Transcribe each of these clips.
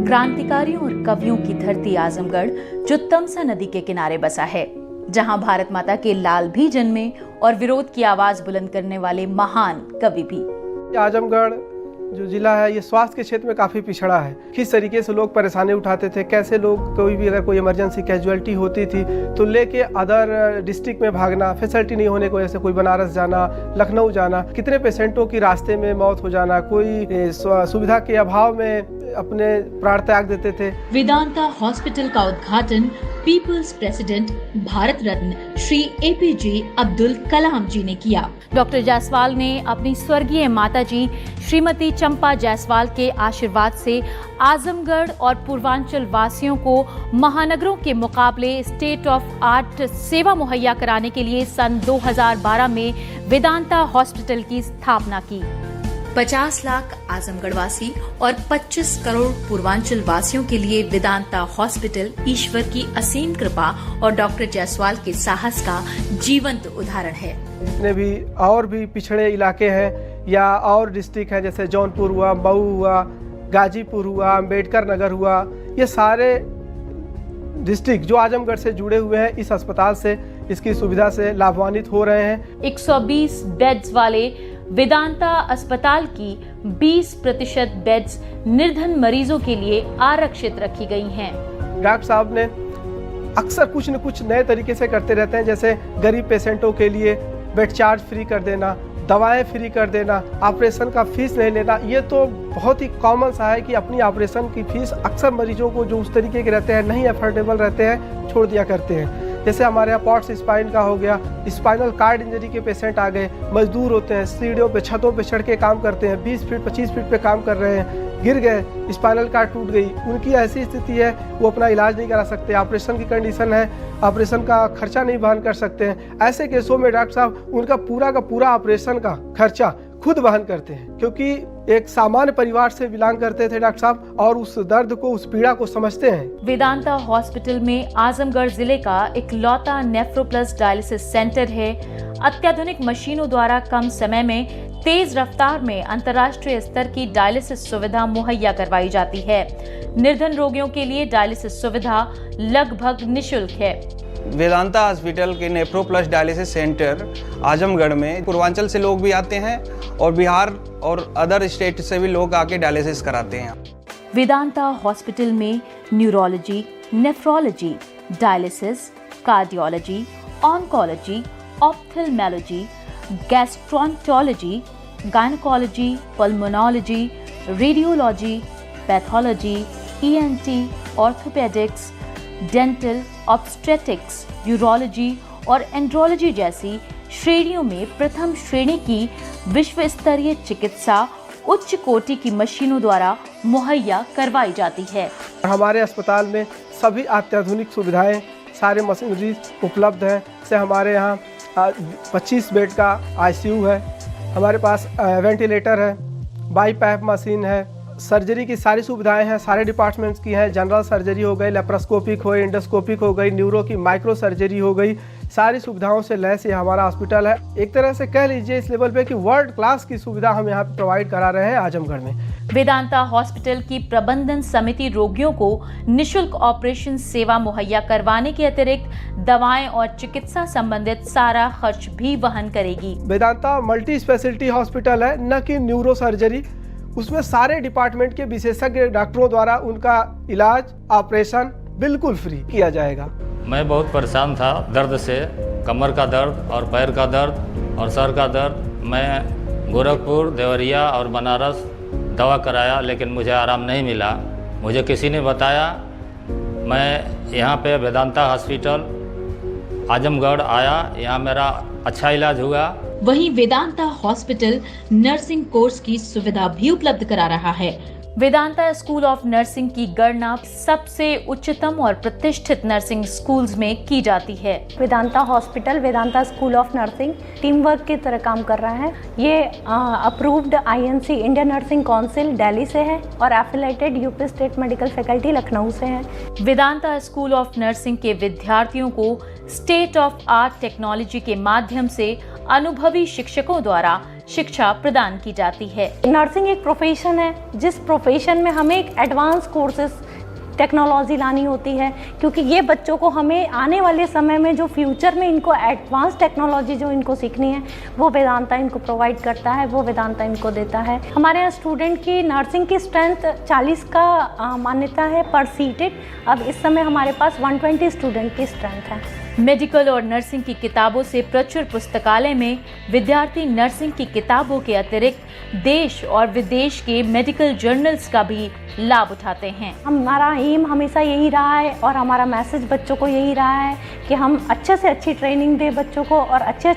क्रांतिकारियों और कवियों की धरती आजमगढ़ जो तमसा नदी के किनारे बसा है, जहां भारत माता के लाल भी जन्मे और विरोध की आवाज बुलंद करने वाले महान कवि भी। आजमगढ़ जो जिला है ये स्वास्थ्य के क्षेत्र में काफ़ी पिछड़ा है। किस तरीके से लोग परेशानी उठाते थे, कैसे लोग कोई भी अगर कोई इमरजेंसी कैजुअलिटी होती थी तो लेके अदर डिस्ट्रिक्ट में भागना, फैसिलिटी नहीं होने की वजह से कोई बनारस जाना, लखनऊ जाना, कितने पेशेंटों की रास्ते में मौत हो जाना, कोई सुविधा के अभाव में अपने प्राण त्याग देते थे। वेदांता हॉस्पिटल का उद्घाटन people's president Bharat Ratna Shri APJ Abdul Kalam जी ने किया। डॉक्टर जायसवाल ने अपनी स्वर्गीय माताजी श्रीमती चंपा जायसवाल के आशीर्वाद से आजमगढ़ और पूर्वांचल वासियों को महानगरों के मुकाबले स्टेट ऑफ आर्ट सेवा मुहैया कराने के लिए सन 2012 में वेदांता हॉस्पिटल की स्थापना की। 50 लाख आजमगढ़ वासी और 25 करोड़ पूर्वांचल वासियों के लिए वेदांता हॉस्पिटल ईश्वर की असीम कृपा और डॉक्टर जायसवाल के साहस का जीवंत उदाहरण है। जितने भी और भी पिछड़े इलाके हैं या और डिस्ट्रिक्ट हैं, जैसे जौनपुर हुआ, मऊ हुआ, गाजीपुर हुआ, अम्बेडकर नगर हुआ, ये सारे डिस्ट्रिक्ट जो आजमगढ़ से जुड़े हुए हैं इस अस्पताल से, इसकी सुविधा से लाभान्वित हो रहे हैं। 120 बेड्स वाले वेदांता अस्पताल की 20% बेड्स निर्धन मरीजों के लिए आरक्षित रखी गई हैं। डॉक्टर साहब ने अक्सर कुछ न कुछ नए तरीके से करते रहते हैं, जैसे गरीब पेशेंटों के लिए बेड चार्ज फ्री कर देना, दवाएं फ्री कर देना, ऑपरेशन का फीस नहीं लेना। ये तो बहुत ही कॉमन सा है कि अपनी ऑपरेशन की फीस अक्सर मरीजों को जो उस तरीके के रहते हैं, नहीं अफोर्डेबल रहते हैं, छोड़ दिया करते हैं। जैसे हमारे यहाँ पॉट्स स्पाइन का हो गया, स्पाइनल कार्ड इंजरी के पेशेंट आ गए, मजदूर होते हैं, सीढ़ियों पे छतों पे चढ़ के काम करते हैं, 20 फीट 25 फीट पे काम कर रहे हैं, गिर गए, स्पाइनल कार्ड टूट गई, उनकी ऐसी स्थिति है वो अपना इलाज नहीं करा सकते, ऑपरेशन की कंडीशन है, ऑपरेशन का खर्चा नहीं वहन कर सकते हैं। ऐसे केसों में डॉक्टर साहब उनका पूरा का पूरा ऑपरेशन का खर्चा खुद वहन करते हैं, क्योंकि एक सामान्य परिवार से बिलोंग करते थे डॉक्टर साहब और उस दर्द को, उस पीड़ा को समझते हैं। वेदांता हॉस्पिटल में आजमगढ़ जिले का इकलौता नेफ्रोप्लस डायलिसिस सेंटर है। अत्याधुनिक मशीनों द्वारा कम समय में तेज रफ्तार में अंतर्राष्ट्रीय स्तर की डायलिसिस सुविधा मुहैया करवाई जाती है। निर्धन रोगियों के लिए डायलिसिस सुविधा लगभग निःशुल्क है। वेदांता हॉस्पिटल के नेफ्रोप्लस डायलिसिस सेंटर आजमगढ़ में पूर्वांचल से लोग भी आते हैं और बिहार और अदर स्टेट से भी लोग आके डायलिसिस कराते हैं। वेदांता हॉस्पिटल में neurology, nephrology, dialysis, cardiology, oncology, ophthalmology, gastroenterology, gynaecology, pulmonology, radiology, pathology, ENT, orthopaedics, dental, obstetrics, urology और एंड्रोलॉजी जैसी श्रेणियों में प्रथम श्रेणी की विश्व स्तरीय चिकित्सा उच्च कोटि की मशीनों द्वारा मुहैया करवाई जाती है। हमारे अस्पताल में सभी अत्याधुनिक सुविधाएं, सारे मशीनरी उपलब्ध हैं। जैसे हमारे यहाँ 25 बेड का ICU है, हमारे पास वेंटिलेटर है, बाईपैप मशीन है, सर्जरी की सारी सुविधाएं हैं, सारे डिपार्टमेंट्स की हैं। जनरल सर्जरी हो गई, लेप्रोस्कोपिक हो गई, इंडोस्कोपिक हो गई, न्यूरो की माइक्रो सर्जरी हो गई, सारी सुविधाओं से लैस ये हमारा हॉस्पिटल है। एक तरह से कह लीजिए इस लेवल पे कि वर्ल्ड क्लास की सुविधा हम यहाँ पे प्रोवाइड करा रहे हैं आजमगढ़ में। वेदांता हॉस्पिटल की प्रबंधन समिति रोगियों को निःशुल्क ऑपरेशन सेवा मुहैया करवाने के अतिरिक्त दवाएं और चिकित्सा संबंधित सारा खर्च भी वहन करेगी। वेदांता मल्टी स्पेशलिटी हॉस्पिटल है, न कि न्यूरो सर्जरी। उसमें सारे डिपार्टमेंट के विशेषज्ञ डॉक्टरों द्वारा उनका इलाज, ऑपरेशन बिल्कुल फ्री किया जाएगा। मैं बहुत परेशान था दर्द से, कमर का दर्द और पैर का दर्द और सर का दर्द। मैं गोरखपुर, देवरिया और बनारस दवा कराया, लेकिन मुझे आराम नहीं मिला। मुझे किसी ने बताया, मैं यहाँ पे वेदांता हॉस्पिटल आजमगढ़ आया, यहाँ मेरा अच्छा इलाज हुआ। वहीं वेदांता हॉस्पिटल नर्सिंग कोर्स की सुविधा भी उपलब्ध करा रहा है। वेदांता स्कूल ऑफ नर्सिंग की गणना सबसे उच्चतम और प्रतिष्ठित नर्सिंग स्कूल्स में की जाती है। Vedanta hospital Vedanta school of nursing team work की तरह काम कर रहा है। ये approved INC Indian nursing council Delhi से है और affiliated UP state medical faculty Lucknow से है। वेदांता स्कूल ऑफ नर्सिंग के विद्यार्थियों को स्टेट ऑफ आर्ट टेक्नोलॉजी के माध्यम से अनुभवी शिक्षकों द्वारा शिक्षा प्रदान की जाती है। नर्सिंग एक प्रोफेशन है जिस प्रोफेशन में हमें एक एडवांस कोर्सेज टेक्नोलॉजी लानी होती है, क्योंकि ये बच्चों को हमें आने वाले समय में जो फ्यूचर में इनको एडवांस टेक्नोलॉजी जो इनको सीखनी है वो वेदांता इनको प्रोवाइड करता है, वो वेदांता इनको देता है। हमारे यहाँ स्टूडेंट की नर्सिंग की स्ट्रेंथ 40 का मान्यता है पर सीटेड। अब इस समय हमारे पास 120 स्टूडेंट की स्ट्रेंथ है। मेडिकल और नर्सिंग की किताबों से प्रचुर पुस्तकालय में विद्यार्थी नर्सिंग की किताबों के अतिरिक्त देश और विदेश के मेडिकल जर्नल्स का भी लाभ उठाते हैं। हमारा एम हमेशा यही रहा है और हमारा मैसेज बच्चों को यही रहा है कि हम अच्छे से अच्छी ट्रेनिंग दें बच्चों को और अच्छे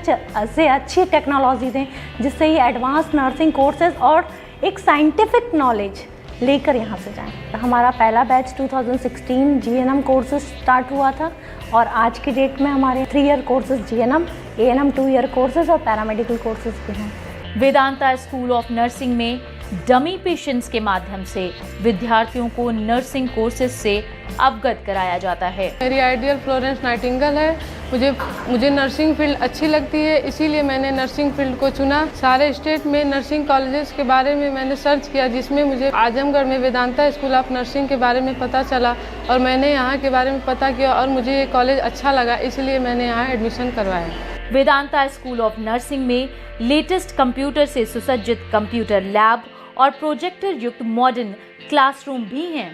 से अच्छी टेक्नोलॉजी दें, जिससे ये एडवांस नर्सिंग कोर्सेज और एक साइंटिफिक नॉलेज लेकर यहाँ से जाएं। हमारा पहला बैच 2016 GNM कोर्सेज स्टार्ट हुआ था और आज की डेट में हमारे 3 year courses GNM, ANM 2 year courses और पैरामेडिकल कोर्सेज भी हैं। वेदांता स्कूल ऑफ नर्सिंग में डमी पेशेंट्स के माध्यम से विद्यार्थियों को नर्सिंग कोर्सेज से अवगत कराया जाता है। मेरी आइडियल फ्लोरेंस नाइटिंगेल है। मुझे नर्सिंग फील्ड अच्छी लगती है, इसीलिए मैंने नर्सिंग फील्ड को चुना। सारे स्टेट में नर्सिंग कॉलेजेस के बारे में मैंने सर्च किया, जिसमें मुझे आजमगढ़ में वेदांता स्कूल ऑफ नर्सिंग के बारे में पता चला और मैंने यहाँ के बारे में पता किया और मुझे ये कॉलेज अच्छा लगा, इसलिए मैंने यहाँ एडमिशन करवाया। वेदांता स्कूल ऑफ नर्सिंग में लेटेस्ट कंप्यूटर से सुसज्जित कंप्यूटर लैब और प्रोजेक्टर युक्त मॉडर्न क्लासरूम भी हैं।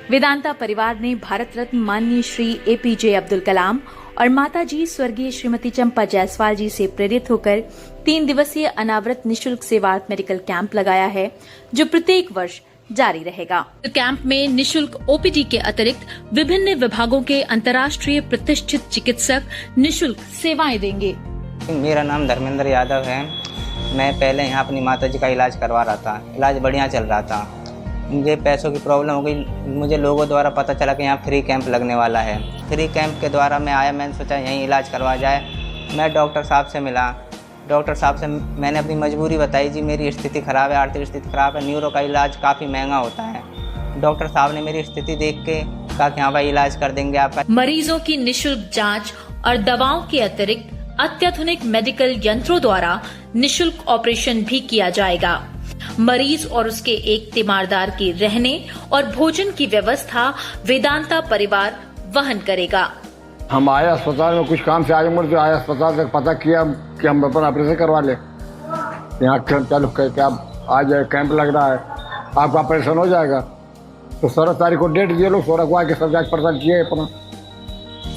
वेदांता परिवार ने भारत रत्न माननीय श्री APJ अब्दुल कलाम और माताजी स्वर्गीय श्रीमती चंपा जायसवाल जी से प्रेरित होकर 3 दिवसीय अनावृत निशुल्क सेवार्थ मेडिकल कैंप लगाया है, जो प्रत्येक वर्ष जारी रहेगा। कैंप में निशुल्क OPD के अतिरिक्त विभिन्न विभागों के अंतर्राष्ट्रीय प्रतिष्ठित चिकित्सक निशुल्क सेवाएं देंगे। मेरा नाम धर्मेंद्र यादव है। मैं पहले यहाँ अपनी माताजी का इलाज करवा रहा था, इलाज बढ़िया चल रहा था। मुझे पैसों की प्रॉब्लम हो गई, मुझे लोगों द्वारा पता चला कि यहाँ फ्री कैंप लगने वाला है। फ्री कैंप के द्वारा मैं आया, मैंने सोचा यहीं इलाज करवा जाए। मैं डॉक्टर साहब से मिला, डॉक्टर साहब से मैंने अपनी मजबूरी बताई, जी मेरी स्थिति ख़राब है, आर्थिक स्थिति ख़राब है, न्यूरो का इलाज काफ़ी महंगा होता है। डॉक्टर साहब ने मेरी स्थिति देख के कहा कि हाँ भाई इलाज कर देंगे आपका। मरीजों की निशुल्क जाँच और दवाओं के अतिरिक्त अत्याधुनिक मेडिकल यंत्रों द्वारा निशुल्क ऑपरेशन भी किया जाएगा। मरीज और उसके एक तीमारदार के रहने और भोजन की व्यवस्था वेदांता परिवार वहन करेगा। हम आए अस्पताल में कुछ काम से आजमगढ़ से आए, अस्पताल तक पता किया कि हम अपना ऑपरेशन करवा लें। यहाँ चालू करके आप आज कैंप लग रहा है, आपका ऑपरेशन हो जाएगा। तो 16 तारीख को डेट दिए लोग, 16 को आके सब जाँच पड़ताल किए अपना।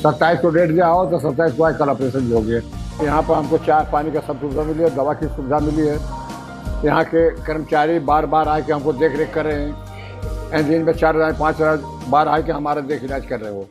27 को डेट दिया हो तो 27 को आए कल ऑपरेशन भी हो गया। यहाँ पर हमको चाय पानी का सब सुविधा मिली है, दवा की सुविधा मिली है। यहाँ के कर्मचारी बार बार आके हमको देख रेख कर रहे हैं। दिन में 4 5 बार आके हमारा देख इलाज कर रहे हैं वो।